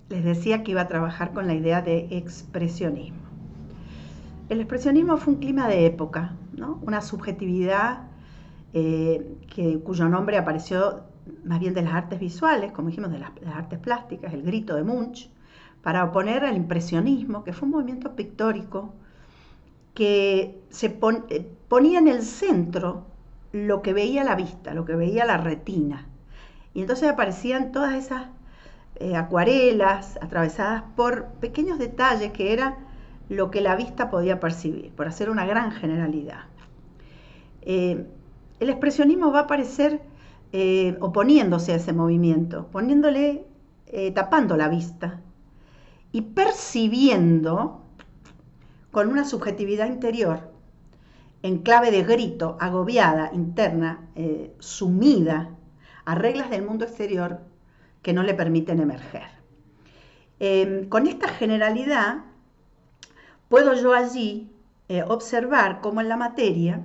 les decía que iba a trabajar con la idea de expresionismo. El expresionismo fue un clima de época, ¿no? Una subjetividad cuyo nombre apareció más bien de las artes visuales, como dijimos, de las artes plásticas, el grito de Munch, para oponer al impresionismo, que fue un movimiento pictórico que ponía en el centro lo que veía la vista, lo que veía la retina. Y entonces aparecían todas esas acuarelas atravesadas por pequeños detalles que era lo que la vista podía percibir, por hacer una gran generalidad. El expresionismo va a aparecer oponiéndose a ese movimiento, tapando la vista y percibiendo con una subjetividad interior, en clave de grito, agobiada, interna, sumida a reglas del mundo exterior que no le permiten emerger. Con esta generalidad puedo yo allí observar cómo en la materia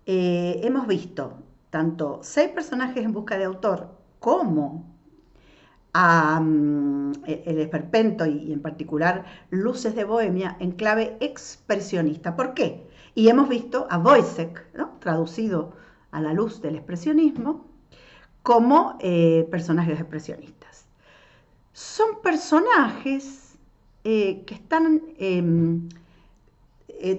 hemos visto tanto 6 personajes en busca de autor como el esperpento y en particular Luces de Bohemia en clave expresionista. ¿Por qué? Y hemos visto a Woyzeck, ¿no?, traducido a la luz del expresionismo, como personajes expresionistas. Son personajes que están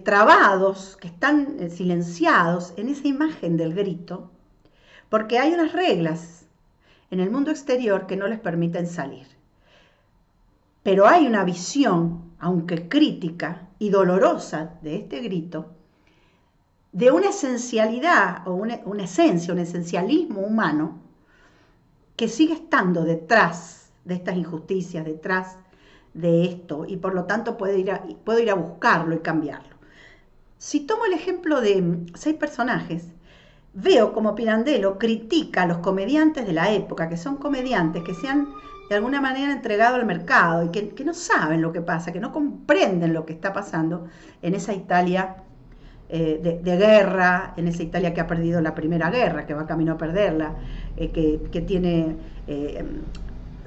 trabados, que están silenciados en esa imagen del grito, porque hay unas reglas en el mundo exterior que no les permiten salir. Pero hay una visión, aunque crítica y dolorosa, de este grito, de una esencialidad o una esencia, un esencialismo humano que sigue estando detrás de estas injusticias, detrás de esto, y por lo tanto puedo ir a buscarlo y cambiarlo. Si tomo el ejemplo de 6 personajes, veo como Pirandello critica a los comediantes de la época, que son comediantes que se han de alguna manera entregado al mercado y que no saben lo que pasa, que no comprenden lo que está pasando en esa Italia de guerra, en esa Italia que ha perdido la Primera Guerra, que va camino a perderla, que tiene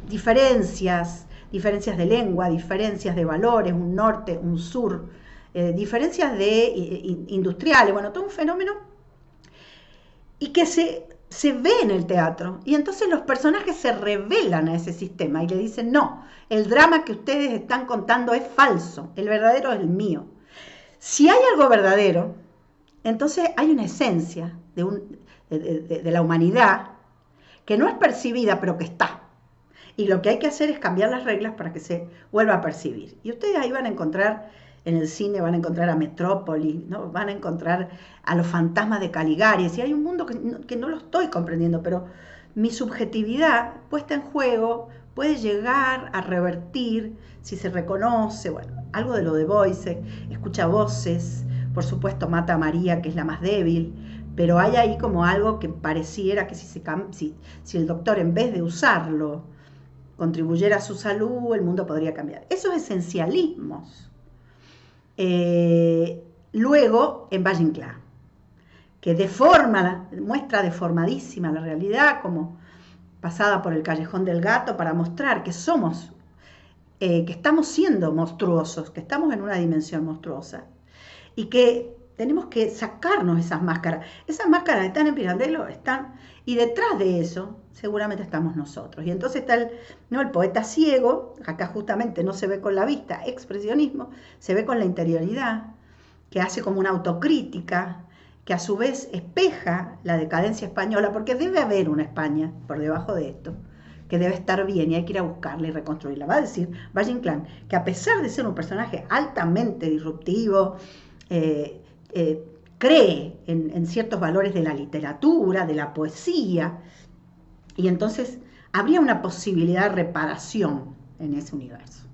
diferencias de lengua, diferencias de valores, un norte, un sur, diferencias industriales, bueno, todo un fenómeno y que se ve en el teatro. Y entonces los personajes se rebelan a ese sistema y le dicen, no, el drama que ustedes están contando es falso, el verdadero es el mío. Si hay algo verdadero, entonces hay una esencia de la humanidad que no es percibida, pero que está. Y lo que hay que hacer es cambiar las reglas para que se vuelva a percibir. Y ustedes ahí van a encontrar, en el cine van a encontrar a Metrópoli, ¿no?, van a encontrar a los fantasmas de Caligari. Y hay un mundo que no lo estoy comprendiendo, pero mi subjetividad puesta en juego puede llegar a revertir si se reconoce, bueno, algo de lo de Woyzeck, escucha voces, por supuesto mata a María, que es la más débil, pero hay ahí como algo que pareciera que si el doctor, en vez de usarlo, contribuyera a su salud, el mundo podría cambiar. Esos esencialismos. Luego, en Valle Inclán, que muestra deformadísima la realidad, como pasada por el callejón del gato, para mostrar que que estamos siendo monstruosos, que estamos en una dimensión monstruosa, y que tenemos que sacarnos esas máscaras. Esas máscaras están en Pirandello, y detrás de eso seguramente estamos nosotros. Y entonces está el poeta ciego, acá justamente no se ve con la vista, expresionismo, se ve con la interioridad, que hace como una autocrítica, que a su vez espeja la decadencia española, porque debe haber una España por debajo de esto, que debe estar bien y hay que ir a buscarla y reconstruirla. Va a decir Valle Inclán que a pesar de ser un personaje altamente disruptivo, cree en ciertos valores de la literatura, de la poesía, y entonces habría una posibilidad de reparación en ese universo.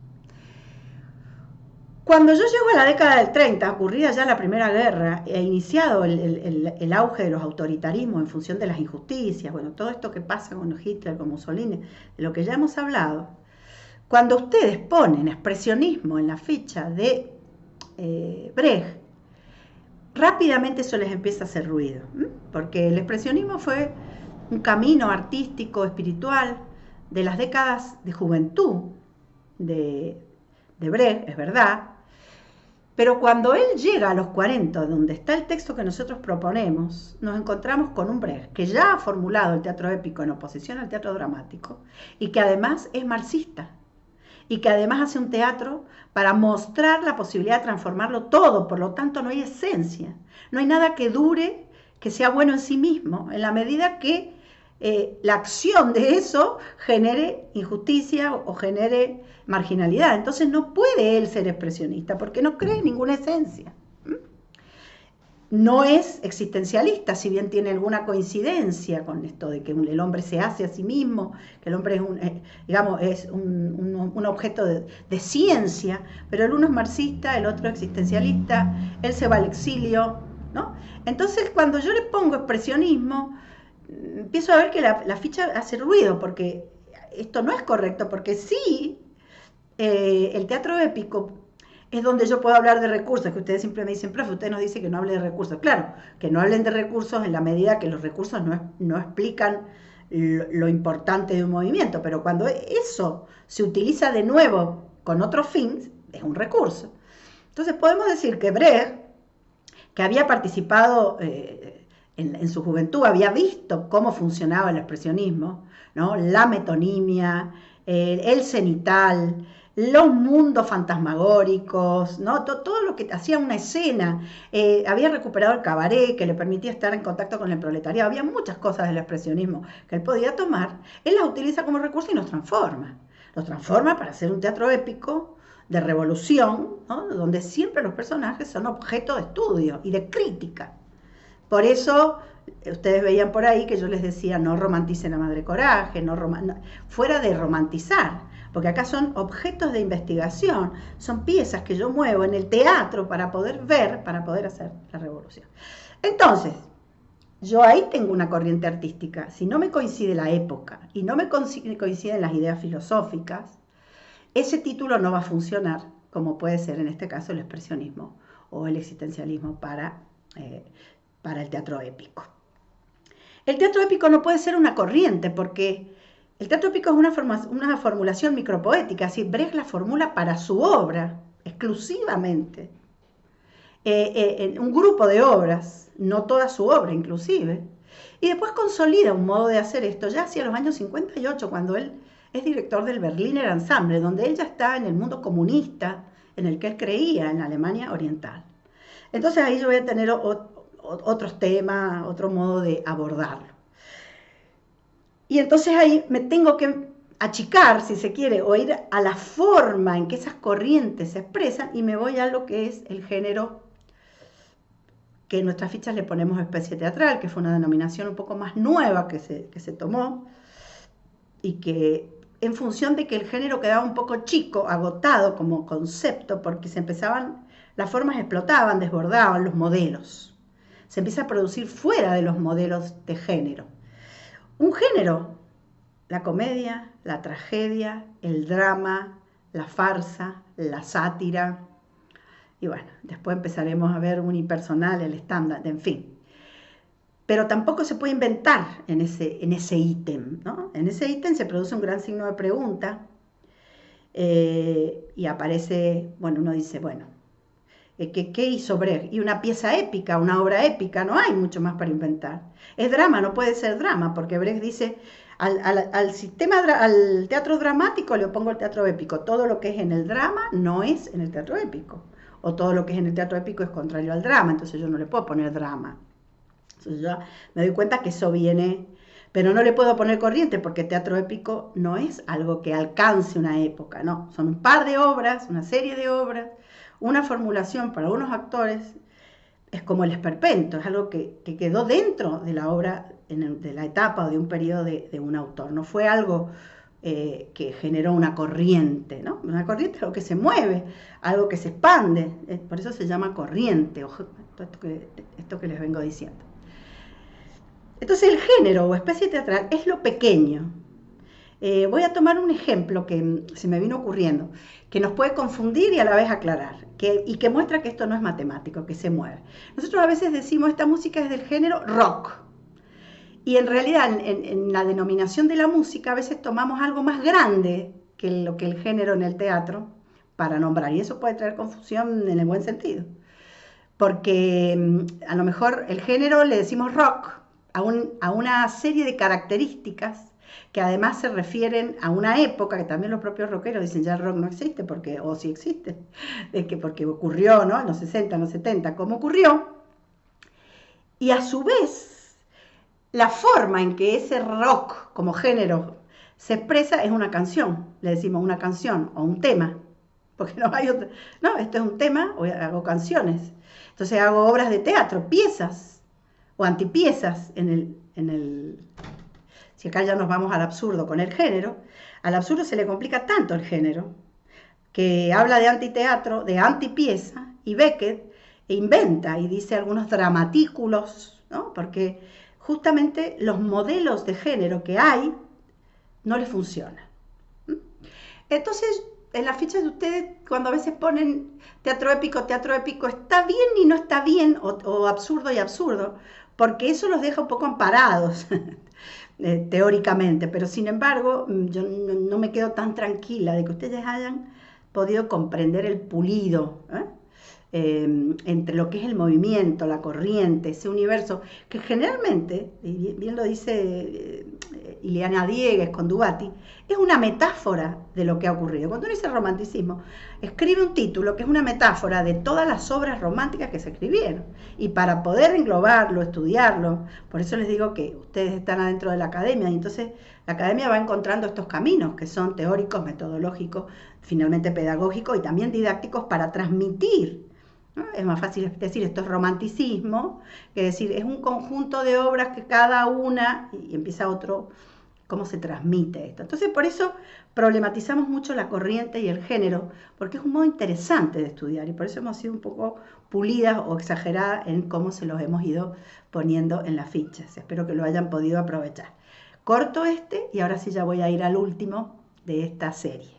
Cuando yo llego a la década del 30, ocurrida ya la Primera Guerra, e iniciado el auge de los autoritarismos en función de las injusticias, bueno, todo esto que pasa con Hitler, con Mussolini, de lo que ya hemos hablado, cuando ustedes ponen expresionismo en la ficha de Brecht, rápidamente eso les empieza a hacer ruido, porque el expresionismo fue un camino artístico, espiritual, de las décadas de juventud de Brecht, es verdad, pero cuando él llega a los 40, donde está el texto que nosotros proponemos, nos encontramos con un Brecht que ya ha formulado el teatro épico en oposición al teatro dramático y que además es marxista y que además hace un teatro para mostrar la posibilidad de transformarlo todo, por lo tanto no hay esencia, no hay nada que dure, que sea bueno en sí mismo, en la medida que la acción de eso genere injusticia o genere marginalidad. Entonces no puede él ser expresionista porque no cree en ninguna esencia. No es existencialista, si bien tiene alguna coincidencia con esto de que el hombre se hace a sí mismo, que el hombre es un objeto de ciencia, pero el uno es marxista, el otro existencialista, él se va al exilio, ¿no? Entonces cuando yo le pongo expresionismo, empiezo a ver que la ficha hace ruido, porque esto no es correcto, porque sí, el teatro épico es donde yo puedo hablar de recursos, que ustedes siempre me dicen, profe, usted nos dice que no hable de recursos. Claro, que no hablen de recursos en la medida que los recursos no explican lo importante de un movimiento, pero cuando eso se utiliza de nuevo con otro fin, es un recurso. Entonces podemos decir que Brecht, que había participado en su juventud, había visto cómo funcionaba el expresionismo, ¿no? La metonimia, el cenital, los mundos fantasmagóricos, ¿no? Todo lo que hacía una escena, había recuperado el cabaret que le permitía estar en contacto con el proletariado, había muchas cosas del expresionismo que él podía tomar, él las utiliza como recurso y los transforma para hacer un teatro épico de revolución, ¿no? Donde siempre los personajes son objeto de estudio y de crítica. Por eso ustedes veían por ahí que yo les decía no romanticen a Madre Coraje, fuera de romantizar, porque acá son objetos de investigación, son piezas que yo muevo en el teatro para poder ver, para poder hacer la revolución. Entonces, yo ahí tengo una corriente artística. Si no me coincide la época y no me coinciden las ideas filosóficas, ese título no va a funcionar, como puede ser en este caso el expresionismo o el existencialismo para el teatro épico. El teatro épico no puede ser una corriente, porque el teatro épico es una formulación micropoética, así Brecht la formula para su obra, exclusivamente. En un grupo de obras, no toda su obra inclusive, y después consolida un modo de hacer esto ya hacia los años 58, cuando él es director del Berliner Ensemble, donde él ya está en el mundo comunista, en el que él creía, en la Alemania Oriental. Entonces ahí yo voy a tener otros temas, otro modo de abordarlo. Y entonces ahí me tengo que achicar, si se quiere, o ir a la forma en que esas corrientes se expresan, y me voy a lo que es el género que en nuestras fichas le ponemos especie teatral, que fue una denominación un poco más nueva que se tomó, y que en función de que el género quedaba un poco chico, agotado como concepto, porque las formas explotaban, desbordaban los modelos. Se empieza a producir fuera de los modelos de género. Un género, la comedia, la tragedia, el drama, la farsa, la sátira, y bueno, después empezaremos a ver unipersonal, el estándar, en fin. Pero tampoco se puede inventar en ese ítem, ¿no? En ese ítem se produce un gran signo de pregunta y aparece, bueno, uno dice, bueno, ¿qué hizo Brecht? Y una pieza épica, una obra épica, no hay mucho más para inventar. Es drama, no puede ser drama, porque Brecht dice, al teatro dramático le opongo el teatro épico. Todo lo que es en el drama no es en el teatro épico. O todo lo que es en el teatro épico es contrario al drama, entonces yo no le puedo poner drama. Entonces yo me doy cuenta que eso viene, pero no le puedo poner corriente, porque teatro épico no es algo que alcance una época, no. Son un par de obras, una serie de obras, una formulación para unos actores. Es como el esperpento, es algo que quedó dentro de la obra, de la etapa o de un periodo de un autor. No fue algo que generó una corriente, ¿no? Una corriente es algo que se mueve, algo que se expande, por eso se llama corriente, esto que les vengo diciendo. Entonces el género o especie teatral es lo pequeño. Voy a tomar un ejemplo que se me vino ocurriendo, que nos puede confundir y a la vez aclarar, y que muestra que esto no es matemático, que se mueve. Nosotros a veces decimos, esta música es del género rock, Y en realidad en la denominación de la música a veces tomamos algo más grande que lo que el género en el teatro para nombrar, y eso puede traer confusión en el buen sentido, porque a lo mejor el género le decimos rock a una serie de características que además se refieren a una época que también los propios rockeros dicen ya el rock no existe, porque, o sí existe, es que porque ocurrió, ¿no? En los 60, en los 70, como ocurrió, y a su vez la forma en que ese rock como género se expresa es una canción, le decimos una canción o un tema, porque no hay otro, no, esto es un tema, o hago canciones, entonces hago obras de teatro, piezas o antipiezas si acá ya nos vamos al absurdo con el género, al absurdo se le complica tanto el género, que habla de antiteatro, de antipieza, y Beckett inventa y dice algunos dramatículos, ¿no? Porque justamente los modelos de género que hay no les funcionan. Entonces, en las fichas de ustedes, cuando a veces ponen teatro épico, está bien y no está bien, o absurdo y absurdo, porque eso los deja un poco amparados. Teóricamente, pero sin embargo yo no me quedo tan tranquila de que ustedes hayan podido comprender el pulido entre lo que es el movimiento, la corriente, ese universo, que generalmente, y bien lo dice Ileana Diegues con Dubati, es una metáfora de lo que ha ocurrido. Cuando uno dice romanticismo, escribe un título que es una metáfora de todas las obras románticas que se escribieron. Y para poder englobarlo, estudiarlo, por eso les digo que ustedes están adentro de la academia, y entonces la academia va encontrando estos caminos que son teóricos, metodológicos, finalmente pedagógicos y también didácticos para transmitir. ¿No? Es más fácil decir esto es romanticismo que decir es un conjunto de obras que cada una, y empieza otro, cómo se transmite esto. Entonces por eso problematizamos mucho la corriente y el género, porque es un modo interesante de estudiar y por eso hemos sido un poco pulidas o exageradas en cómo se los hemos ido poniendo en las fichas. Espero que lo hayan podido aprovechar. Corto y ahora sí ya voy a ir al último de esta serie.